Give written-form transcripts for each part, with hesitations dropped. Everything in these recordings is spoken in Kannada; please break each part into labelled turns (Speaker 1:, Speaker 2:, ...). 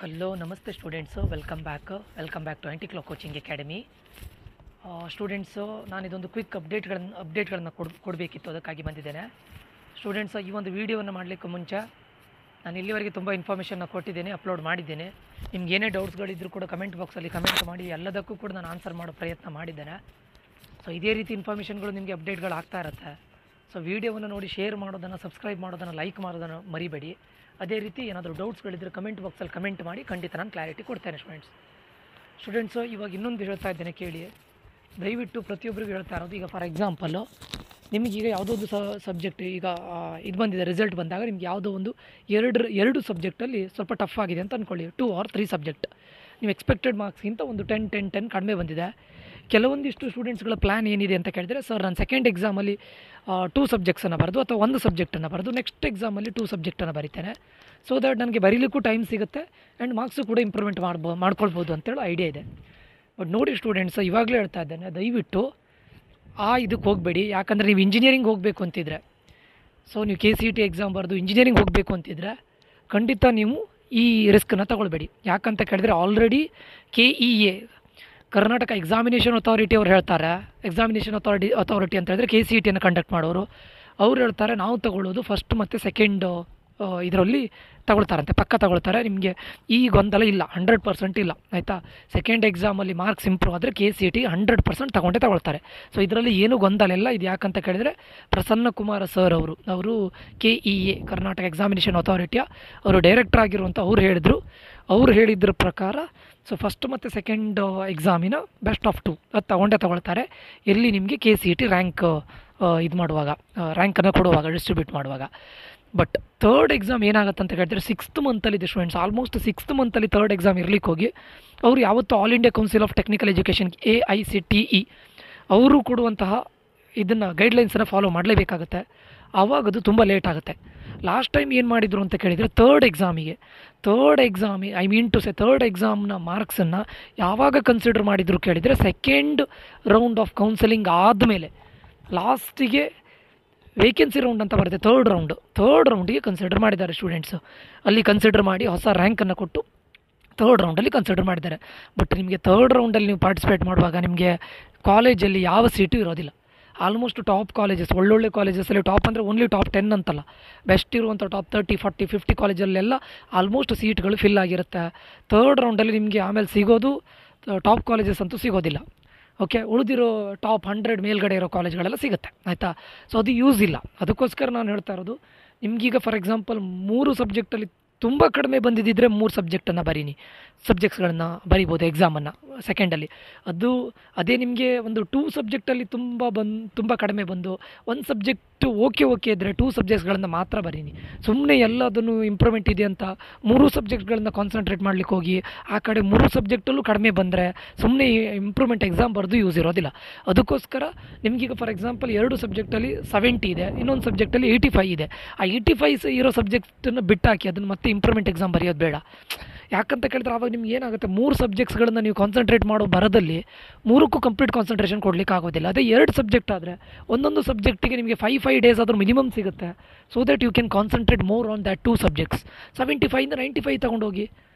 Speaker 1: ಹಲೋ ನಮಸ್ತೆ students welcome back to anti clock coaching academy. Students ನಾನು ಇದೊಂದು ಕ್ವಿಕ್ ಅಪ್ಡೇಟ್ಗಳನ್ನು ಕೊಡಬೇಕಿತ್ತು, ಅದಕ್ಕಾಗಿ ಬಂದಿದ್ದೇನೆ. ಸ್ಟೂಡೆಂಟ್ಸು ಈ ಒಂದು ವೀಡಿಯೋವನ್ನು ಮಾಡಲಿಕ್ಕೆ ಮುಂಚೆ ನಾನು ಇಲ್ಲಿವರೆಗೆ ತುಂಬ ಇನ್ಫಾರ್ಮೇಷನ್ನ ಕೊಟ್ಟಿದ್ದೇನೆ, ಅಪ್ಲೋಡ್ ಮಾಡಿದ್ದೇನೆ. ನಿಮ್ಗೆ ಏನೇ ಡೌಟ್ಸ್ಗಳಿದ್ದರೂ ಕೂಡ ಕಮೆಂಟ್ ಬಾಕ್ಸಲ್ಲಿ ಕಮೆಂಟ್ ಮಾಡಿ, ಎಲ್ಲದಕ್ಕೂ ಕೂಡ ನಾನು ಆನ್ಸರ್ ಮಾಡೋ ಪ್ರಯತ್ನ ಮಾಡಿದ್ದೇನೆ. ಸೊ ಇದೇ ರೀತಿ ಇನ್ಫಾರ್ಮೇಷನ್ಗಳು ನಿಮಗೆ ಅಪ್ಡೇಟ್ಗಳು ಆಗ್ತಾ ಇರುತ್ತೆ. ಸೊ ವೀಡಿಯೋವನ್ನು ನೋಡಿ ಶೇರ್ ಮಾಡೋದನ್ನು, ಸಬ್ಸ್ಕ್ರೈಬ್ ಮಾಡೋದನ್ನು, ಲೈಕ್ ಮಾಡೋದನ್ನು ಮರಿಬೇಡಿ. ಅದೇ ರೀತಿ ಏನಾದರೂ ಡೌಟ್ಸ್ಗಳಿದ್ದರೆ ಕಮೆಂಟ್ ಬಾಕ್ಸಲ್ಲಿ ಕಮೆಂಟ್ ಮಾಡಿ, ಖಂಡಿತ ನಾನು ಕ್ಲಾರಿಟಿ ಕೊಡ್ತೇನೆ. ಸ್ಟೂಡೆಂಟ್ಸು ಇವಾಗ ಇನ್ನೊಂದು ಹೇಳ್ತಾ ಇದ್ದೇನೆ ಕೇಳಿ, ದಯವಿಟ್ಟು ಪ್ರತಿಯೊಬ್ಬರಿಗೂ ಹೇಳ್ತಾ ಇರೋದು. ಈಗ ಫಾರ್ ಎಕ್ಸಾಂಪಲ್ಲು ನಿಮಗೀಗ ಯಾವುದೋ ಒಂದು ಸಬ್ಜೆಕ್ಟ್ ಈಗ ಇದು ಬಂದಿದೆ, ರಿಸಲ್ಟ್ ಬಂದಾಗ ನಿಮ್ಗೆ ಯಾವುದೋ ಒಂದು ಎರಡು ಸಬ್ಜೆಕ್ಟಲ್ಲಿ ಸ್ವಲ್ಪ ಟಫ್ ಆಗಿದೆ ಅಂತ ಅಂದ್ಕೊಳ್ಳಿ, 2 or 3 ಸಬ್ಜೆಕ್ಟ್. ನೀವು ಎಕ್ಸ್ಪೆಕ್ಟೆಡ್ ಮಾರ್ಕ್ಸ್ಗಿಂತ ಒಂದು 10 ಕಡಿಮೆ ಬಂದಿದೆ. ಕೆಲವೊಂದಿಷ್ಟು ಸ್ಟೂಡೆಂಟ್ಸ್ಗಳ ಪ್ಲ್ಯಾನ್ ಏನಿದೆ ಅಂತ ಕೇಳಿದರೆ, ಸರ್ ನಾನು ಸೆಕೆಂಡ್ ಎಕ್ಸಾಮಲ್ಲಿ 2 ಸಬ್ಜೆಕ್ಟ್ಸನ್ನು ಬರೆದು ಅಥವಾ 1 ಸಬ್ಜೆಕ್ಟನ್ನು ಬರೆದು ನೆಕ್ಸ್ಟ್ ಎಕ್ಸಾಮಲ್ಲಿ 2 ಸಬ್ಜೆಕ್ಟನ್ನು ಬರಿತೇನೆ, ಸೊ ದ್ಯಾಟ್ ನನಗೆ ಬರೀಲಿಕ್ಕೂ ಟೈಮ್ ಸಿಗುತ್ತೆ ಆ್ಯಂಡ್ ಮಾರ್ಕ್ಸು ಕೂಡ ಇಂಪ್ರೂವ್ಮೆಂಟ್ ಮಾಡ್ಕೊಳ್ಬೋದು ಅಂತೇಳಿ ಐಡಿಯಾ ಇದೆ. ಬಟ್ ನೋಡಿ ಸ್ಟೂಡೆಂಟ್ಸ್, ಇವಾಗಲೇ ಹೇಳ್ತಾ ಇದ್ದೇನೆ, ದಯವಿಟ್ಟು ಇದಕ್ಕೆ ಹೋಗಬೇಡಿ. ಯಾಕಂದರೆ ನೀವು ಇಂಜಿನಿಯರಿಂಗ್ ಹೋಗಬೇಕು ಅಂತಿದ್ರೆ, ಸೊ ನೀವು KCET ಎಕ್ಸಾಮ್ ಬರೆದು ಇಂಜಿನಿಯರಿಂಗ್ ಹೋಗಬೇಕು ಅಂತಿದ್ರೆ ಖಂಡಿತ ನೀವು ಈ ರಿಸ್ಕನ್ನು ತಗೊಳ್ಬೇಡಿ. ಯಾಕಂತ ಕೇಳಿದರೆ already KEA Karnataka examination authority ಅವ್ರು ಹೇಳ್ತಾರೆ, ಎಕ್ಸಾಮಿನೇಷನ್ ಅಥಾರಿಟಿ ಅಂತ ಹೇಳಿದ್ರೆ KCETಯನ್ನು ಕಂಡಕ್ಟ್ ಮಾಡೋರು, ಅವ್ರು ಹೇಳ್ತಾರೆ ನಾವು ತಗೊಳ್ಳೋದು ಫಸ್ಟ್ ಮತ್ತು ಸೆಕೆಂಡ್ ಇದರಲ್ಲಿ ತಗೊಳ್ತಾರಂತೆ, ಪಕ್ಕ ತಗೊಳ್ತಾರೆ. ನಿಮಗೆ ಈ ಗೊಂದಲ ಇಲ್ಲ, 100% ಇಲ್ಲ, ಆಯಿತಾ. ಸೆಕೆಂಡ್ ಎಕ್ಸಾಮಲ್ಲಿ ಮಾರ್ಕ್ಸ್ ಇಂಪ್ರೂವ್ ಆದರೆ KCET 100% ತಗೊಳ್ತಾರೆ. ಸೊ ಇದರಲ್ಲಿ ಏನೂ ಗೊಂದಲ ಇಲ್ಲ. ಇದು ಯಾಕಂತ ಕೇಳಿದರೆ ಪ್ರಸನ್ನ ಕುಮಾರ ಸರ್ ಅವರು KEA ಕರ್ನಾಟಕ ಎಕ್ಸಾಮಿನೇಷನ್ ಅಥಾರಿಟಿಯ ಅವರು ಡೈರೆಕ್ಟರ್ ಆಗಿರುವಂಥ ಅವ್ರು ಹೇಳಿದ್ರ ಪ್ರಕಾರ ಸೊ ಫಸ್ಟ್ ಮತ್ತು ಸೆಕೆಂಡ್ ಎಕ್ಸಾಮಿನ ಬೆಸ್ಟ್ ಆಫ್ 2 ಅದು ತಗೊಳ್ತಾರೆ. ಎಲ್ಲಿ ನಿಮಗೆ KCET ರ್ಯಾಂಕ್ ಇದು ಮಾಡುವಾಗ, ರ್ಯಾಂಕನ್ನು ಕೊಡುವಾಗ, ಡಿಸ್ಟ್ರಿಬ್ಯೂಟ್ ಮಾಡುವಾಗ. ಬಟ್ ಥರ್ಡ್ ಎಕ್ಸಾಮ್ ಏನಾಗುತ್ತೆ ಅಂತ ಹೇಳಿದ್ರೆ 6th ಮಂತಲ್ಲಿದೆ ಸ್ಟೂಡೆಂಟ್ಸ್, ಆಲ್ಮೋಸ್ಟ್ 6th ಮಂತಲ್ಲಿ ಥರ್ಡ್ ಎಕ್ಸಾಮ್ ಇರಲಿಕ್ಕೆ ಹೋಗಿ ಅವರು ಯಾವತ್ತೂ all India council of technical education AICTE ಅವರು ಕೊಡುವಂತಹ ಇದನ್ನು ಗೈಡ್ಲೈನ್ಸನ್ನು ಫಾಲೋ ಮಾಡಲೇಬೇಕಾಗುತ್ತೆ. ಆವಾಗದು ತುಂಬ ಲೇಟ್ ಆಗುತ್ತೆ. ಲಾಸ್ಟ್ ಟೈಮ್ ಏನು ಮಾಡಿದರು ಅಂತ ಕೇಳಿದರೆ ಥರ್ಡ್ ಎಕ್ಸಾಮ್ನ ಮಾರ್ಕ್ಸನ್ನು ಯಾವಾಗ ಕನ್ಸಿಡರ್ ಮಾಡಿದರು ಕೇಳಿದರೆ ಸೆಕೆಂಡ್ ರೌಂಡ್ ಆಫ್ ಕೌನ್ಸಿಲಿಂಗ್ ಆದಮೇಲೆ ಲಾಸ್ಟಿಗೆ ವೇಕೆನ್ಸಿ ರೌಂಡ್ ಅಂತ ಬರುತ್ತೆ, ಥರ್ಡ್ ರೌಂಡಿಗೆ ಕನ್ಸಿಡರ್ ಮಾಡಿದ್ದಾರೆ ಸ್ಟೂಡೆಂಟ್ಸು. ಅಲ್ಲಿ ಕನ್ಸಿಡರ್ ಮಾಡಿ ಹೊಸ ರ್ಯಾಂಕನ್ನು ಕೊಟ್ಟು ಥರ್ಡ್ ರೌಂಡಲ್ಲಿ ಕನ್ಸಿಡರ್ ಮಾಡಿದ್ದಾರೆ. ಬಟ್ ನಿಮಗೆ ಥರ್ಡ್ ರೌಂಡಲ್ಲಿ ನೀವು ಪಾರ್ಟಿಸಿಪೇಟ್ ಮಾಡುವಾಗ ನಿಮಗೆ ಕಾಲೇಜಲ್ಲಿ ಯಾವ ಸೀಟು ಇರೋದಿಲ್ಲ. ಆಲ್ಮೋಸ್ಟ್ ಟಾಪ್ ಕಾಲೇಜಸ್, ಒಳ್ಳೊಳ್ಳೆ ಕಾಲೇಜಸಲ್ಲಿ, ಟಾಪ್ ಅಂದರೆ ಓನ್ಲಿ ಟಾಪ್ 10 ಅಂತಲ್ಲ, ಬೆಸ್ಟ್ ಇರುವಂಥ ಟಾಪ್ 30, 40, 50 ಕಾಲೇಜಲ್ಲೆಲ್ಲ ಆಲ್ಮೋಸ್ಟ್ ಸೀಟ್ಗಳು ಫಿಲ್ ಆಗಿರುತ್ತೆ. ಥರ್ಡ್ ರೌಂಡಲ್ಲಿ ನಿಮಗೆ ಆಮೇಲೆ ಸಿಗೋದು ಟಾಪ್ ಕಾಲೇಜಸ್ ಅಂತೂ ಸಿಗೋದಿಲ್ಲ. ಓಕೆ, ಉಳಿದಿರೋ ಟಾಪ್ 100 ಮೇಲ್ಗಡೆ ಇರೋ ಕಾಲೇಜ್ಗಳೆಲ್ಲ ಸಿಗುತ್ತೆ, ಆಯಿತಾ. ಸೊ ಅದು ಯೂಸ್ ಇಲ್ಲ. ಅದಕ್ಕೋಸ್ಕರ ನಾನು ಹೇಳ್ತಾ ಇರೋದು, ನಿಮಗೀಗ ಫಾರ್ ಎಕ್ಸಾಂಪಲ್ 3 ಸಬ್ಜೆಕ್ಟಲ್ಲಿ ತುಂಬ ಕಡಿಮೆ ಬಂದಿದ್ದರೆ 3 ಸಬ್ಜೆಕ್ಟನ್ನು ಸಬ್ಜೆಕ್ಟ್ಸ್ಗಳನ್ನು ಬರಿಬೋದು ಎಕ್ಸಾಮನ್ನು ಸೆಕೆಂಡಲ್ಲಿ. ಅದೇ ನಿಮಗೆ ಒಂದು 2 ಸಬ್ಜೆಕ್ಟಲ್ಲಿ ತುಂಬ ಕಡಿಮೆ ಬಂದು 1 ಸಬ್ಜೆಕ್ಟು ಓಕೆ ಇದ್ದರೆ 2 ಸಬ್ಜೆಕ್ಟ್ಸ್ಗಳನ್ನು ಮಾತ್ರ ಬರೀನಿ. ಸುಮ್ಮನೆ ಎಲ್ಲದನ್ನು ಇಂಪ್ರೂವ್ಮೆಂಟ್ ಇದೆ ಅಂತ 3 ಸಬ್ಜೆಕ್ಟ್ಗಳನ್ನು ಕಾನ್ಸಂಟ್ರೇಟ್ ಮಾಡಲಿಕ್ಕೆ ಹೋಗಿ ಆ ಕಡೆ 3 ಸಬ್ಜೆಕ್ಟಲ್ಲೂ ಕಡಿಮೆ ಬಂದರೆ ಸುಮ್ಮನೆ ಇಂಪ್ರೂವ್ಮೆಂಟ್ ಎಕ್ಸಾಮ್ ಬರೆದು ಯೂಸ್ ಇರೋದಿಲ್ಲ. ಅದಕ್ಕೋಸ್ಕರ ನಿಮಗೀಗ ಫಾರ್ ಎಕ್ಸಾಂಪಲ್ 2 ಸಬ್ಜೆಕ್ಟಲ್ಲಿ 70 ಇದೆ, ಇನ್ನೊಂದು ಸಬ್ಜೆಕ್ಟಲ್ಲಿ 85 ಇದೆ. ಆ 85 ಇರೋ ಸಬ್ಜೆಕ್ಟನ್ನು ಬಿಟ್ಟಾಕಿ, ಅದನ್ನು ಮತ್ತೆ ಇಂಪ್ರೂವ್ಮೆಂಟ್ ಎಕ್ಸಾಮ್ ಬರೆಯೋದು ಬೇಡ. ಯಾಕಂತ ಕೇಳಿದ್ರೆ ಆವಾಗ ನಿಮ್ಗೆ ಏನಾಗುತ್ತೆ, 3 ಸಬ್ಜೆಕ್ಟ್ಸ್ಗಳನ್ನು ನೀವು ಕಾನ್ಸಂಟ್ರೇಟ್ ಮಾಡೋ ಬರೋದಲ್ಲಿ 3ಕ್ಕೂ ಕಂಪ್ಲೀಟ್ ಕಾನ್ಸಂಟ್ರೇಷನ್ ಕೊಡಲಿಕ್ಕೆ ಆಗೋದಿಲ್ಲ. ಅದೇ 2 ಸಬ್ಜೆಕ್ಟ್ ಆದರೆ ಒಂದೊಂದು ಸಬ್ಜೆಕ್ಟಿಗೆ ನಿಮಗೆ 5 days ಆದರೂ ಮಿನಿಮಮ್ ಸಿಗುತ್ತೆ. So that you can concentrate more on that 2 subjects. 75 95 ತೊಗೊಂಡೋಗಿ.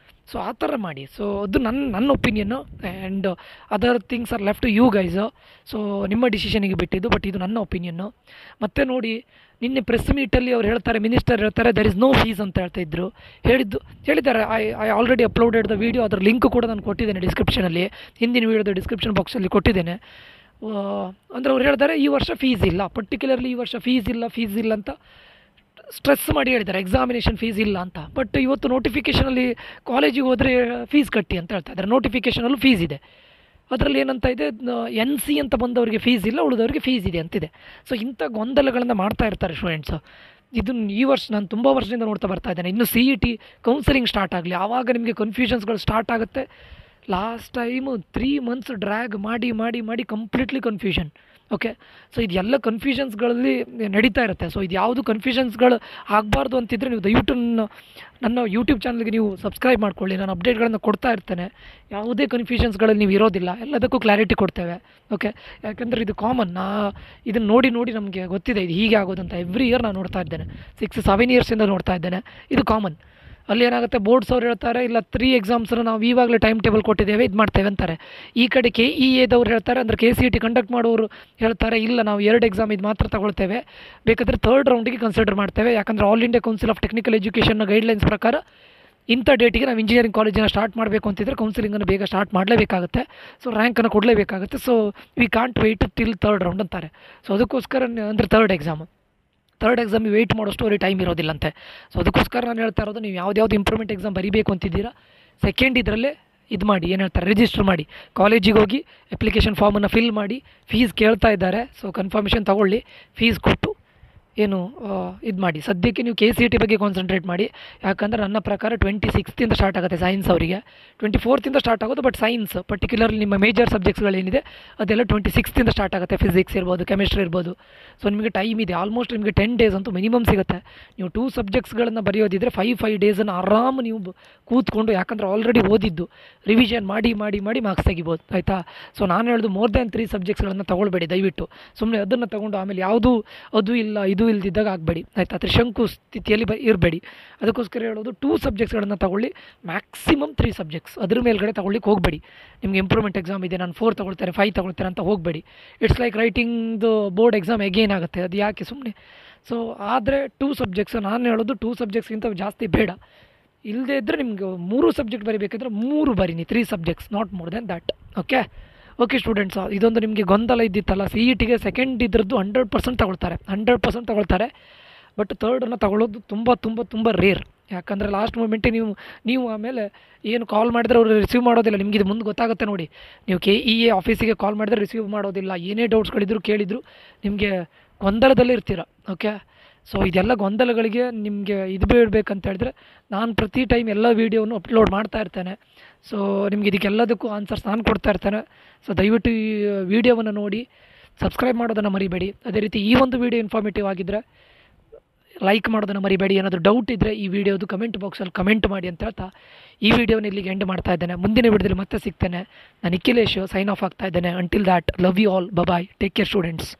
Speaker 1: ಸೊ ಆ ಥರ ಮಾಡಿ. ಸೊ ಅದು ನನ್ನ opinion, and other things are left to you guys. So ನಿಮ್ಮ ಡಿಸಿಷನಿಗೆ ಬಿಟ್ಟಿದ್ದು, ಬಟ್ ಇದು ನನ್ನ ಒಪಿನಿಯನ್ನು. ಮತ್ತು ನೋಡಿ, ನಿನ್ನೆ ಪ್ರೆಸ್ ಮೀಟಲ್ಲಿ ಅವ್ರು ಹೇಳ್ತಾರೆ, ಮಿನಿಸ್ಟರ್ ಹೇಳ್ತಾರೆ ದರ್ ಇಸ್ ನೋ ಫೀಸ್ ಅಂತ ಹೇಳಿದ್ದಾರೆ. I already uploaded the video, ಅದರ ಲಿಂಕ್ ಕೂಡ ನಾನು ಕೊಟ್ಟಿದ್ದೇನೆ ಡಿಸ್ಕ್ರಿಪ್ಷನಲ್ಲಿ, ಹಿಂದಿನ ವೀಡಿಯೋದ ಡಿಸ್ಕ್ರಿಪ್ಷನ್ ಬಾಕ್ಸಲ್ಲಿ ಕೊಟ್ಟಿದ್ದೇನೆ. ಅಂದರೆ ಅವ್ರು ಹೇಳ್ತಾರೆ ಈ ವರ್ಷ ಫೀಸ್ ಇಲ್ಲ, ಪರ್ಟಿಕ್ಯುಲರ್ಲಿ ಈ ವರ್ಷ ಫೀಸ್ ಇಲ್ಲ ಅಂತ ಸ್ಟ್ರೆಸ್ ಮಾಡಿ ಹೇಳಿದ್ದಾರೆ, ಎಕ್ಸಾಮಿನೇಷನ್ ಫೀಸ್ ಇಲ್ಲ ಅಂತ. ಬಟ್ ಇವತ್ತು ನೋಟಿಫಿಕೇಷನಲ್ಲಿ ಕಾಲೇಜಿಗೆ ಹೋದರೆ ಫೀಸ್ ಕಟ್ಟಿ ಅಂತ ಹೇಳ್ತಾ ಇದ್ದಾರೆ. ನೋಟಿಫಿಕೇಷನಲ್ಲೂ ಫೀಸ್ ಇದೆ, ಅದರಲ್ಲಿ ಏನಂತ ಇದೆ, NC ಅಂತ ಬಂದವರಿಗೆ ಫೀಸ್ ಇಲ್ಲ, ಉಳಿದವರಿಗೆ ಫೀಸ್ ಇದೆ ಅಂತಿದೆ. ಸೊ ಇಂಥ ಗೊಂದಲಗಳನ್ನು ಮಾಡ್ತಾ ಇರ್ತಾರೆ ಸ್ಟೂಡೆಂಟ್ಸು. ಇದನ್ನು ಈ ವರ್ಷ ನಾನು ತುಂಬ ವರ್ಷದಿಂದ ನೋಡ್ತಾ ಬರ್ತಾ ಇದ್ದೇನೆ. ಇನ್ನು CET ಕೌನ್ಸಿಲಿಂಗ್ ಸ್ಟಾರ್ಟ್ ಆಗಲಿ, ಆವಾಗ ನಿಮಗೆ ಕನ್ಫ್ಯೂಷನ್ಸ್ಗಳು ಸ್ಟಾರ್ಟ್ ಆಗುತ್ತೆ. ಲಾಸ್ಟ್ ಟೈಮು 3 months ಡ್ರ್ಯಾಗ್ ಮಾಡಿ ಕಂಪ್ಲೀಟ್ಲಿ ಕನ್ಫ್ಯೂಷನ್. ಓಕೆ, ಸೊ ಇದೆಲ್ಲ ಕನ್ಫ್ಯೂಷನ್ಸ್ಗಳಲ್ಲಿ ನಡೀತಾ ಇರುತ್ತೆ. ಸೊ ಇದು ಯಾವುದು ಕನ್ಫ್ಯೂಷನ್ಸ್ಗಳು ಆಗಬಾರ್ದು ಅಂತಿದ್ರೆ ನೀವು ದಯವಿಟ್ಟು ನನ್ನ ಯೂಟ್ಯೂಬ್ ಚಾನಲ್ಗೆ ನೀವು ಸಬ್ಸ್ಕ್ರೈಬ್ ಮಾಡ್ಕೊಳ್ಳಿ. ನಾನು ಅಪ್ಡೇಟ್ಗಳನ್ನು ಕೊಡ್ತಾ ಇರ್ತೇನೆ. ಯಾವುದೇ ಕನ್ಫ್ಯೂಷನ್ಸ್ಗಳಲ್ಲಿ ನೀವು ಇರೋದಿಲ್ಲ, ಎಲ್ಲದಕ್ಕೂ ಕ್ಲಾರಿಟಿ ಕೊಡ್ತೇವೆ. ಓಕೆ, ಯಾಕಂದರೆ ಇದು ಕಾಮನ್. ಇದನ್ನು ನೋಡಿ ನಮಗೆ ಗೊತ್ತಿದೆ ಇದು ಹೀಗೆ ಆಗೋದಂತ. ಎವ್ರಿ ಇಯರ್ ನಾನು ನೋಡ್ತಾ ಇದ್ದೇನೆ, 6-7 yearsಯಿಂದ ನೋಡ್ತಾ ಇದ್ದೇನೆ. ಇದು ಕಾಮನ್. ಅಲ್ಲಿ ಏನಾಗುತ್ತೆ, ಬೋರ್ಡ್ಸ್ ಅವ್ರು ಹೇಳ್ತಾರೆ ಇಲ್ಲ 3 ಎಕ್ಸಾಮ್ಸನ್ನು ನಾವು ಇವಾಗಲೇ ಟೈಮ್ ಟೇಬಲ್ ಕೊಟ್ಟಿದ್ದೇವೆ, ಇದು ಮಾಡ್ತೇವೆ ಅಂತಾರೆ. ಈ ಕಡೆ KEAದವ್ರು ಹೇಳ್ತಾರೆ, ಅಂದರೆ KCET ಕಂಡಕ್ಟ್ ಮಾಡೋರು ಹೇಳ್ತಾರೆ, ಇಲ್ಲ ನಾವು 2 ಎಕ್ಸಾಮ್ ಇದು ಮಾತ್ರ ತಗೊಳ್ತೇವೆ, ಬೇಕಾದರೆ 3rd ರೌಂಡಿಗೆ ಕನ್ಸಿಡರ್ ಮಾಡ್ತೇವೆ. ಯಾಕಂದರೆ all India council of technical ಎಜುಕೇಷನ್ನ ಗೈಡ್ಲೈನ್ಸ್ ಪ್ರಕಾರ ಇಂಥ ಡೇಟಿಗೆ ನಾವು ಇಂಜಿನಿಯರಿಂಗ್ ಕಾಲೇಜನ್ನು ಸ್ಟಾರ್ಟ್ ಮಾಡಬೇಕು ಅಂತಿದ್ರೆ ಕೌನ್ಸಿಲಿಂಗನ್ನು ಬೇಗ ಸ್ಟಾರ್ಟ್ ಮಾಡಲೇಬೇಕಾಗುತ್ತೆ. ಸೊ ರ್ಯಾಂಕನ್ನು ಕೊಡಲೇಬೇಕಾಗುತ್ತೆ. So we can't wait till 3rd round ಅಂತಾರೆ. ಸೊ ಅದಕ್ಕೋಸ್ಕರ ಅಂದರೆ 3rd ಎಕ್ಸಾಮಿಗೆ ವೆಯ್ಟ್ ಮಾಡೋಷ್ಟು ಅವ್ರಿಗೆ ಟೈಮ್ ಇರೋದಿಲ್ಲಂತೆ. ಸೊ ಅದಕ್ಕೋಸ್ಕರ ನಾನು ಹೇಳ್ತಾ ಇರೋದು, ನೀವು ಯಾವ್ದು ಇಂಪ್ರೂವ್ಮೆಂಟ್ ಎಕ್ಸಾಮ್ ಬರೀಬೇಕು ಅಂತಿದ್ದೀರಾ, ಸೆಕೆಂಡ್ ಇದರಲ್ಲೇ ಇದು ಮಾಡಿ, ಏನು ಹೇಳ್ತಾರೆ, ರಿಜಿಸ್ಟರ್ ಮಾಡಿ, ಕಾಲೇಜಿಗೆ ಹೋಗಿ ಅಪ್ಲಿಕೇಶನ್ ಫಾರ್ಮನ್ನು ಫಿಲ್ ಮಾಡಿ, ಫೀಸ್ ಕೇಳ್ತಾ ಇದ್ದಾರೆ. ಸೊ ಕನ್ಫರ್ಮೇಷನ್ ತೊಗೊಳ್ಳಿ, ಫೀಸ್ ಕೊಟ್ಟು ಏನು ಇದು ಮಾಡಿ. ಸದ್ಯಕ್ಕೆ ನೀವು KCET ಬಗ್ಗೆ ಕಾನ್ಸಂಟ್ರೇಟ್ ಮಾಡಿ. ಯಾಕಂದರೆ ನನ್ನ ಪ್ರಕಾರ 26th ಸ್ಟಾರ್ಟ್ ಆಗುತ್ತೆ ಸೈನ್ಸ್ ಅವರಿಗೆ, 24th ಸ್ಟಾರ್ಟ್ ಆಗೋದು. ಬಟ್ ಸೈನ್ಸ್ ಪರ್ಟಿಕ್ಯುಲರ್ಲಿ ನಿಮ್ಮ ಮೇಜರ್ ಸಬ್ಜೆಕ್ಟ್ಸ್ಗಳೇನಿದೆ ಅದೆಲ್ಲ 26th ಸ್ಟಾರ್ಟ್ ಆಗುತ್ತೆ. ಫಿಸಿಕ್ಸ್ ಇರ್ಬೋದು, ಕೆಮಿಸ್ಟ್ರಿ ಇರ್ಬೋದು. ಸೊ ನಿಮಗೆ ಟೈಮ್ ಇದೆ, ಆಲ್ಮೋಸ್ಟ್ ನಿಮಗೆ 10 days ಅಂತೂ ಮಿನಿಮಮ್ ಸಿಗುತ್ತೆ. ನೀವು 2 ಸಬ್ಜೆಕ್ಟ್ಸ್ಗಳನ್ನು ಬರೆಯೋದಿದ್ರೆ 5 ಡೇಸನ್ನು ಆರಾಮ್ ನೀವು ಕೂತ್ಕೊಂಡು, ಯಾಕಂದರೆ ಆಲ್ರೆಡಿ ಓದಿದ್ದು ರಿವಿಷನ್ ಮಾಡಿ ಮಾಡಿ ಮಾಡಿ ಮಾರ್ಕ್ಸ್ ತೆಗಿಬೋದು, ಆಯಿತಾ. ಸೊ ನಾನು ಹೇಳೋದು ಮೋರ್ ದ್ಯಾನ್ 3 ಸಬ್ಜೆಕ್ಟ್ಸ್ಗಳನ್ನು ತೊಗೊಳ್ಬೇಡಿ ದಯವಿಟ್ಟು. ಸುಮ್ಮನೆ ಅದನ್ನು ತೊಗೊಂಡು ಆಮೇಲೆ ಅದು ಇಲ್ಲ ಇದು ಇಲ್ದಿದ್ದಾಗ ಆಗಬೇಡಿ, ಆಯಿತಾ. ತ್ರಿಶಂಕು ಸ್ಥಿತಿಯಲ್ಲಿ ಇರಬೇಡಿ. ಅದಕ್ಕೋಸ್ಕರ ಹೇಳೋದು 2 ಸಬ್ಜೆಕ್ಟ್ಸ್ಗಳನ್ನು ತಗೊಳ್ಳಿ, ಮ್ಯಾಕ್ಸಿಮಮ್ 3 ಸಬ್ಜೆಕ್ಟ್ಸ್. ಅದ್ರ ಮೇಲ್ಗಡೆ ತೊಗೊಳ್ಳಿಕ್ಕೆ ಹೋಗಬೇಡಿ. ನಿಮಗೆ ಇಂಪ್ರೂವ್ಮೆಂಟ್ ಎಕ್ಸಾಮ್ ಇದೆ, ನಾನು 4 ತೊಗೊಳ್ತೇನೆ 5 ತೊಗೊಳ್ತೇನೆ ಅಂತ ಹೋಗಬೇಡಿ. It's like writing the board exam again ಆಗುತ್ತೆ, ಅದು ಯಾಕೆ ಸುಮ್ಮನೆ. ಸೊ ಆದರೆ 2 ಸಬ್ಜೆಕ್ಟ್ಸ್, ನಾನು ಹೇಳೋದು 2 ಸಬ್ಜೆಕ್ಟ್ಸ್ಗಿಂತ ಜಾಸ್ತಿ ಬೇಡ. ಇಲ್ಲದೇ ಇದ್ದರೆ ನಿಮಗೆ 3 ಸಬ್ಜೆಕ್ಟ್ ಬರೀಬೇಕಂದ್ರೆ 3 ಬರೀನಿ, 3 subjects, not more than that. Okay students, ಇದೊಂದು ನಿಮಗೆ ಗೊಂದಲ ಇದ್ದಿತ್ತಲ್ಲ. CETಗೆ ಸೆಕೆಂಡ್ ಇದ್ರದ್ದು 100% ತಗೊಳ್ತಾರೆ. ಬಟ್ 3rdನ್ನು ತಗೊಳ್ಳೋದು ತುಂಬ ರೇರ್. ಯಾಕಂದರೆ ಲಾಸ್ಟ್ ಮೂಮೆಂಟಿಗೆ ನೀವು ಆಮೇಲೆ ಏನು ಕಾಲ್ ಮಾಡಿದ್ರೆ ಅವರು ರಿಸೀವ್ ಮಾಡೋದಿಲ್ಲ. ನಿಮಗೆ ಇದು ಮುಂದೆ ಗೊತ್ತಾಗುತ್ತೆ ನೋಡಿ. ನೀವು KEA ಆಫೀಸಿಗೆ ಕಾಲ್ ಮಾಡಿದ್ರೆ ರಿಸೀವ್ ಮಾಡೋದಿಲ್ಲ. ಏನೇ ಡೌಟ್ಸ್ಗಳಿದ್ರು ಕೇಳಿದ್ರು ನಿಮಗೆ ಗೊಂದಲದಲ್ಲೇ ಇರ್ತೀರ. ಓಕೆ, ಸೊ ಇದೆಲ್ಲ ಗೊಂದಲಗಳಿಗೆ ನಿಮಗೆ ಇದು ಬೇಡಬೇಕಂತ ಹೇಳಿದ್ರೆ ನಾನು ಪ್ರತಿ ಟೈಮ್ ಎಲ್ಲ ವೀಡಿಯೋವನ್ನು ಅಪ್ಲೋಡ್ ಮಾಡ್ತಾ ಇರ್ತೇನೆ. ಸೊ ನಿಮಗೆ ಇದಕ್ಕೆಲ್ಲದಕ್ಕೂ ಆನ್ಸರ್ಸ್ ನಾನು ಕೊಡ್ತಾ ಇರ್ತೇನೆ. ಸೊ ದಯವಿಟ್ಟು ಈ ವಿಡಿಯೋವನ್ನು ನೋಡಿ ಸಬ್ಸ್ಕ್ರೈಬ್ ಮಾಡೋದನ್ನು ಮರಿಬೇಡಿ. ಅದೇ ರೀತಿ ಈ ಒಂದು ವಿಡಿಯೋ ಇನ್ಫಾರ್ಮೇಟಿವ್ ಆಗಿದ್ದರೆ ಲೈಕ್ ಮಾಡೋದನ್ನು ಮರಿಬೇಡಿ. ಏನಾದರೂ ಡೌಟ್ ಇದ್ದರೆ ಈ ವಿಡಿಯೋದು ಕಮೆಂಟ್ ಬಾಕ್ಸಲ್ಲಿ ಕಮೆಂಟ್ ಮಾಡಿ ಅಂತ ಹೇಳ್ತಾ ಈ ವಿಡಿಯೋನ ಇಲ್ಲಿಗೆ ಎಂಡ್ ಮಾಡ್ತಾ ಇದ್ದೇನೆ. ಮುಂದಿನ ವಿಡಿಯೋದಲ್ಲಿ ಮತ್ತೆ ಸಿಗ್ತೇನೆ. ನಾನು ನಿಖಿಲೇಶ್ ಸೈನ್ ಆಫ್ ಆಗ್ತಾ ಇದ್ದೇನೆ. Until that, love you all, bye, take care students.